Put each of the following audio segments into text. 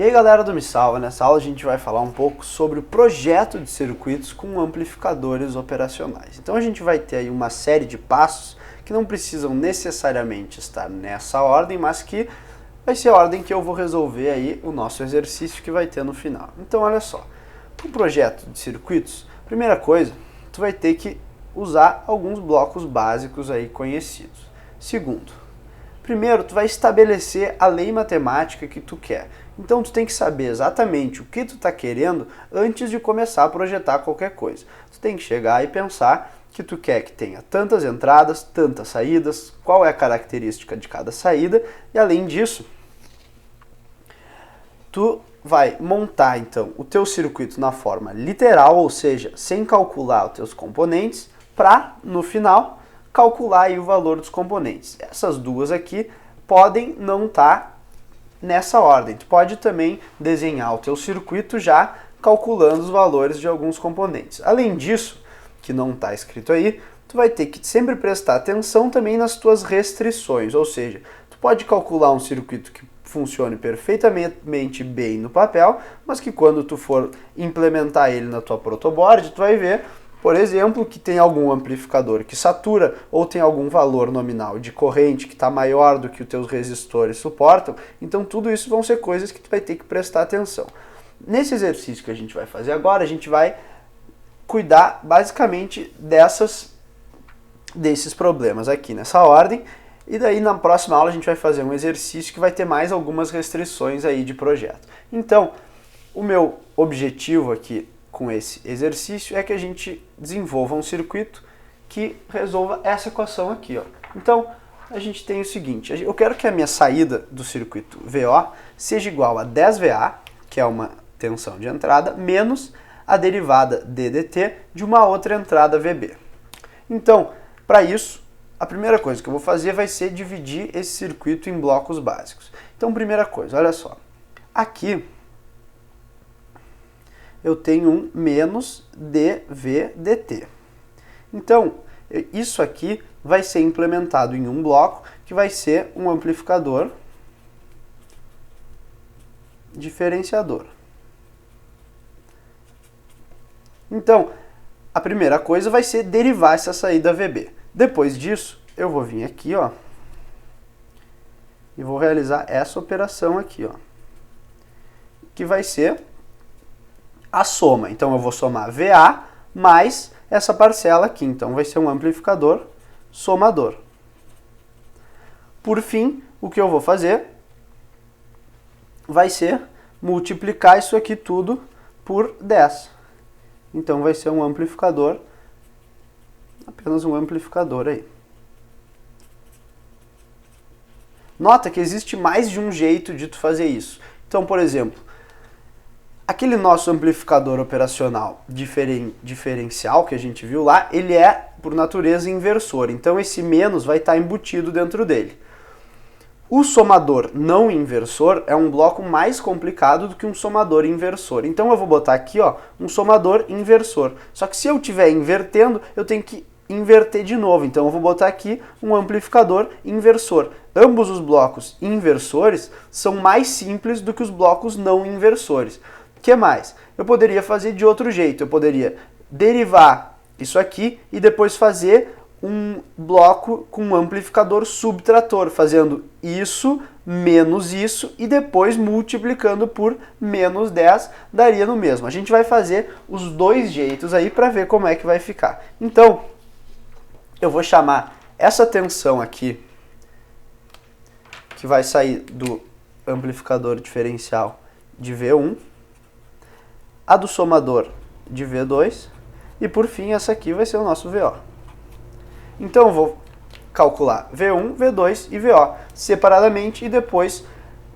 E aí galera do Me Salva, nessa aula a gente vai falar um pouco sobre o projeto de circuitos com amplificadores operacionais. Então a gente vai ter aí uma série de passos que não precisam necessariamente estar nessa ordem, mas que vai ser a ordem que eu vou resolver aí o nosso exercício que vai ter no final. Então olha só, para o projeto de circuitos, primeira coisa, tu vai ter que usar alguns blocos básicos aí conhecidos. Segundo, primeiro, tu vai estabelecer a lei matemática que tu quer. Então, tu tem que saber exatamente o que tu está querendo antes de começar a projetar qualquer coisa. Tu tem que chegar e pensar que tu quer que tenha tantas entradas, tantas saídas, qual é a característica de cada saída, e além disso, tu vai montar, então, o teu circuito na forma literal, ou seja, sem calcular os teus componentes, para, no final, calcular aí o valor dos componentes. Essas duas aqui podem não estar nessa ordem. Tu pode também desenhar o teu circuito já calculando os valores de alguns componentes. Além disso, que não está escrito aí, tu vai ter que sempre prestar atenção também nas tuas restrições, ou seja, tu pode calcular um circuito que funcione perfeitamente bem no papel, mas que quando tu for implementar ele na tua protoboard, tu vai ver, por exemplo, que tem algum amplificador que satura ou tem algum valor nominal de corrente que está maior do que os teus resistores suportam. Então tudo isso vão ser coisas que tu vai ter que prestar atenção. Nesse exercício que a gente vai fazer agora, a gente vai cuidar basicamente desses problemas aqui nessa ordem. E daí na próxima aula a gente vai fazer um exercício que vai ter mais algumas restrições aí de projeto. Então, o meu objetivo aqui com esse exercício é que a gente desenvolva um circuito que resolva essa equação aqui, ó. Então, a gente tem o seguinte, eu quero que a minha saída do circuito VO seja igual a 10VA, que é uma tensão de entrada, menos a derivada DDT de uma outra entrada VB. Então, para isso, a primeira coisa que eu vou fazer vai ser dividir esse circuito em blocos básicos. Então, primeira coisa, olha só, aqui eu tenho um menos dVdt. Então, isso aqui vai ser implementado em um bloco que vai ser um amplificador diferenciador. Então, a primeira coisa vai ser derivar essa saída VB. Depois disso, eu vou vir aqui, ó, e vou realizar essa operação aqui, ó, que vai ser a soma. Então eu vou somar VA mais essa parcela aqui. Então vai ser um amplificador somador. Por fim, o que eu vou fazer vai ser multiplicar isso aqui tudo por 10. Então vai ser um amplificador, apenas um amplificador aí. Nota que existe mais de um jeito de tu fazer isso. Então, por exemplo, aquele nosso amplificador operacional diferencial que a gente viu lá, ele é, por natureza, inversor. Então esse menos vai estar embutido dentro dele. O somador não inversor é um bloco mais complicado do que um somador inversor. Então eu vou botar aqui, ó, um somador inversor. Só que se eu estiver invertendo, eu tenho que inverter de novo. Então eu vou botar aqui um amplificador inversor. Ambos os blocos inversores são mais simples do que os blocos não inversores. O que mais? Eu poderia fazer de outro jeito. Eu poderia derivar isso aqui e depois fazer um bloco com um amplificador subtrator, fazendo isso menos isso e depois multiplicando por menos 10, daria no mesmo. A gente vai fazer os dois jeitos aí para ver como é que vai ficar. Então, eu vou chamar essa tensão aqui, que vai sair do amplificador diferencial, de V1, a do somador de V2 e por fim essa aqui vai ser o nosso VO. Então eu vou calcular V1, V2 e VO separadamente e depois,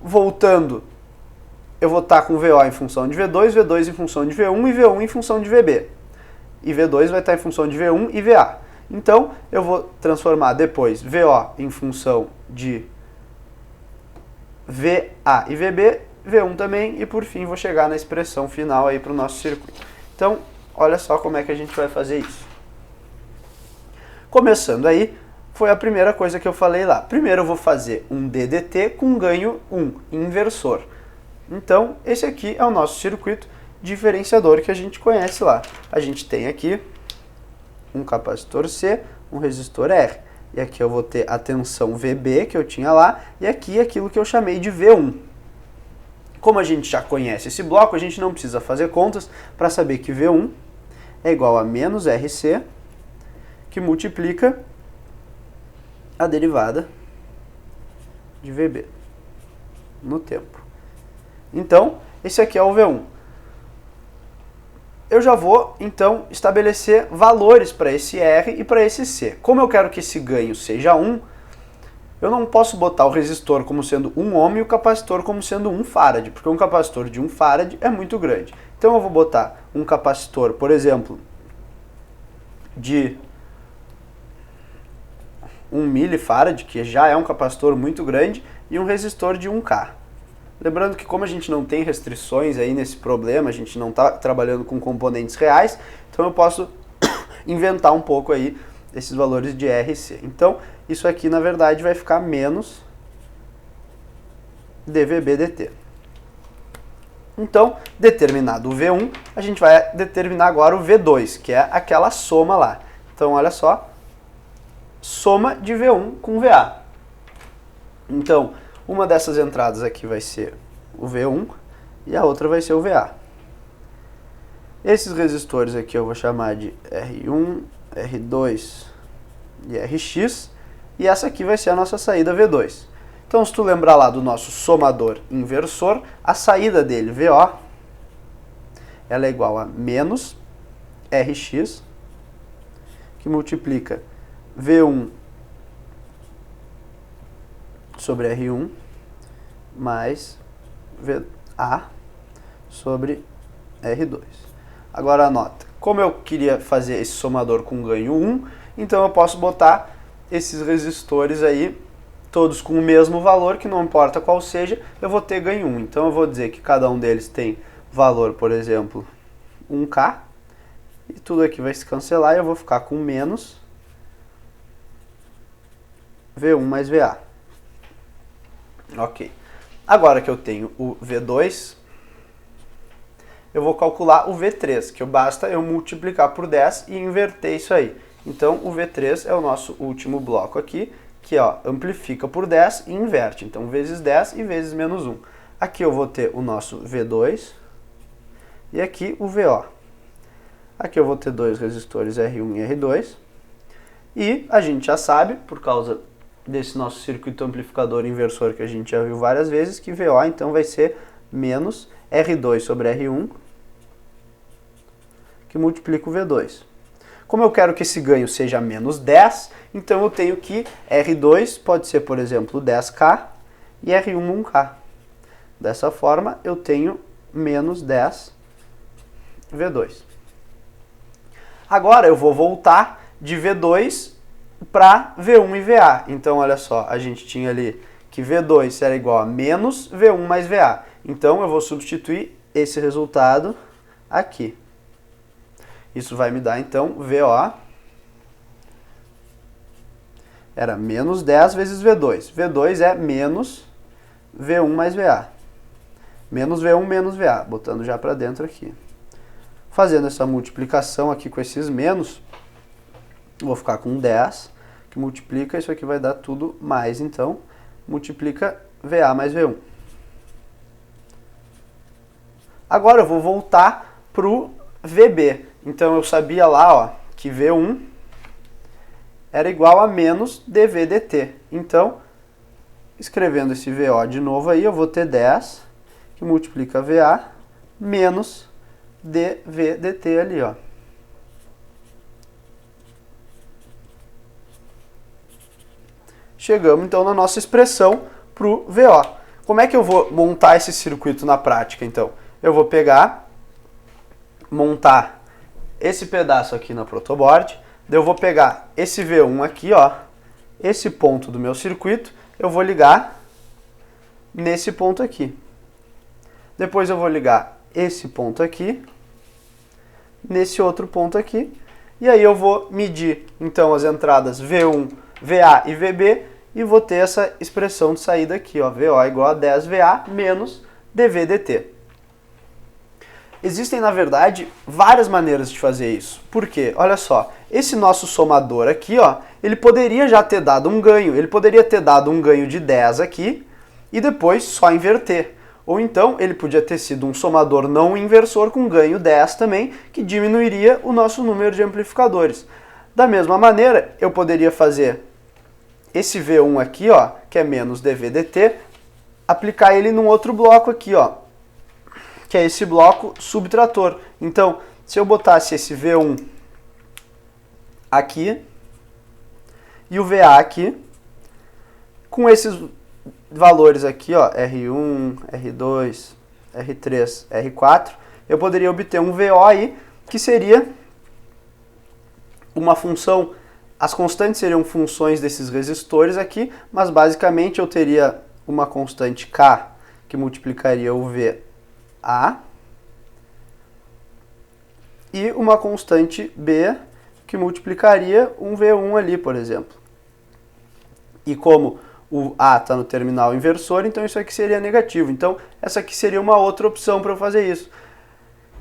voltando, eu vou estar com VO em função de V2, V2 em função de V1 e V1 em função de VB. E V2 vai estar em função de V1 e VA. Então eu vou transformar depois VO em função de VA e VB, V1 também, e por fim vou chegar na expressão final aí para o nosso circuito. Então, olha só como é que a gente vai fazer isso. Começando aí, foi a primeira coisa que eu falei lá. Primeiro eu vou fazer um DDT com ganho 1, inversor. Então, esse aqui é o nosso circuito diferenciador que a gente conhece lá. A gente tem aqui um capacitor C, um resistor R. E aqui eu vou ter a tensão VB que eu tinha lá, e aqui aquilo que eu chamei de V1. Como a gente já conhece esse bloco, a gente não precisa fazer contas para saber que V1 é igual a menos RC, que multiplica a derivada de VB no tempo. Então, esse aqui é o V1. Eu já vou, então, estabelecer valores para esse R e para esse C. Como eu quero que esse ganho seja 1, eu não posso botar o resistor como sendo 1 ohm e o capacitor como sendo 1 farad, porque um capacitor de 1 farad é muito grande. Então eu vou botar um capacitor, por exemplo, de 1 milifarad, que já é um capacitor muito grande, e um resistor de 1K. Lembrando que como a gente não tem restrições aí nesse problema, a gente não está trabalhando com componentes reais, então eu posso inventar um pouco aí esses valores de R e C. Então, isso aqui na verdade vai ficar menos dVB dt. Então, determinado o V1, a gente vai determinar agora o V2, que é aquela soma lá. Então, olha só, soma de V1 com VA. Então, uma dessas entradas aqui vai ser o V1 e a outra vai ser o VA. Esses resistores aqui eu vou chamar de R1, R2 e RX, e essa aqui vai ser a nossa saída V2. Então, se tu lembrar lá do nosso somador inversor, a saída dele, VO, ela é igual a menos RX, que multiplica V1 sobre R1 mais VA sobre R2. Agora anota, como eu queria fazer esse somador com ganho 1, então eu posso botar esses resistores aí, todos com o mesmo valor, que não importa qual seja, eu vou ter ganho 1. Então eu vou dizer que cada um deles tem valor, por exemplo, 1K, e tudo aqui vai se cancelar e eu vou ficar com menos V1 mais VA. Ok. Agora que eu tenho o V2, eu vou calcular o V3, que basta eu multiplicar por 10 e inverter isso aí. Então, o V3 é o nosso último bloco aqui, que ó, amplifica por 10 e inverte. Então, vezes 10 e vezes menos 1. Aqui eu vou ter o nosso V2 e aqui o VO. Aqui eu vou ter dois resistores R1 e R2. E a gente já sabe, por causa desse nosso circuito amplificador inversor que a gente já viu várias vezes, que VO então vai ser menos R2 sobre R1, que multiplica o V2. Como eu quero que esse ganho seja menos 10, então eu tenho que R2 pode ser, por exemplo, 10K e R1 1K. Dessa forma, eu tenho menos 10 V2. Agora eu vou voltar de V2 para V1 e VA. Então, olha só, a gente tinha ali que V2 era igual a menos V1 mais VA. Então, eu vou substituir esse resultado aqui. Isso vai me dar, então, VO era menos 10 vezes V2. V2 é menos V1 mais VA. Menos V1 menos VA, botando já para dentro aqui. Fazendo essa multiplicação aqui com esses menos, vou ficar com 10, que multiplica, isso aqui vai dar tudo mais, então, multiplica VA mais V1. Agora eu vou voltar para o VB. Então eu sabia lá, ó, que V1 era igual a menos dV dt. Então, escrevendo esse VO de novo aí, eu vou ter 10, que multiplica VA, menos dV dt ali, ó. Chegamos então na nossa expressão para o VO. Como é que eu vou montar esse circuito na prática, então? Eu vou pegar, montar esse pedaço aqui na protoboard, daí eu vou pegar esse V1 aqui, ó, esse ponto do meu circuito, eu vou ligar nesse ponto aqui. Depois eu vou ligar esse ponto aqui, nesse outro ponto aqui, e aí eu vou medir, então, as entradas V1, VA e VB, e vou ter essa expressão de saída aqui, ó, VO igual a 10VA menos dV/dt. Existem, na verdade, várias maneiras de fazer isso. Por quê? Olha só, esse nosso somador aqui, ó, ele poderia já ter dado um ganho. Ele poderia ter dado um ganho de 10 aqui e depois só inverter. Ou então, ele podia ter sido um somador não inversor com ganho 10 também, que diminuiria o nosso número de amplificadores. Da mesma maneira, eu poderia fazer esse V1 aqui, ó, que é menos dV/dt, aplicar ele num outro bloco aqui, ó, que é esse bloco subtrator. Então, se eu botasse esse V1 aqui e o VA aqui, com esses valores aqui, ó, R1, R2, R3, R4, eu poderia obter um VO aí, que seria uma função, as constantes seriam funções desses resistores aqui, mas basicamente eu teria uma constante K que multiplicaria o VA e uma constante B que multiplicaria um V1 ali, por exemplo. E como o A está no terminal inversor, então isso aqui seria negativo. Então essa aqui seria uma outra opção para eu fazer isso.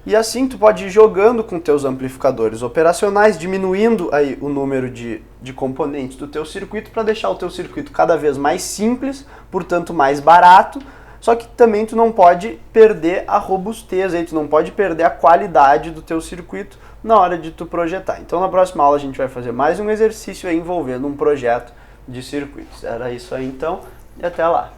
E assim tu pode ir jogando com teus amplificadores operacionais, diminuindo aí o número de componentes do teu circuito para deixar o teu circuito cada vez mais simples, portanto mais barato, só que também tu não pode perder a robustez, aí, tu não pode perder a qualidade do teu circuito na hora de tu projetar. Então na próxima aula a gente vai fazer mais um exercício aí envolvendo um projeto de circuitos. Era isso aí então, e até lá.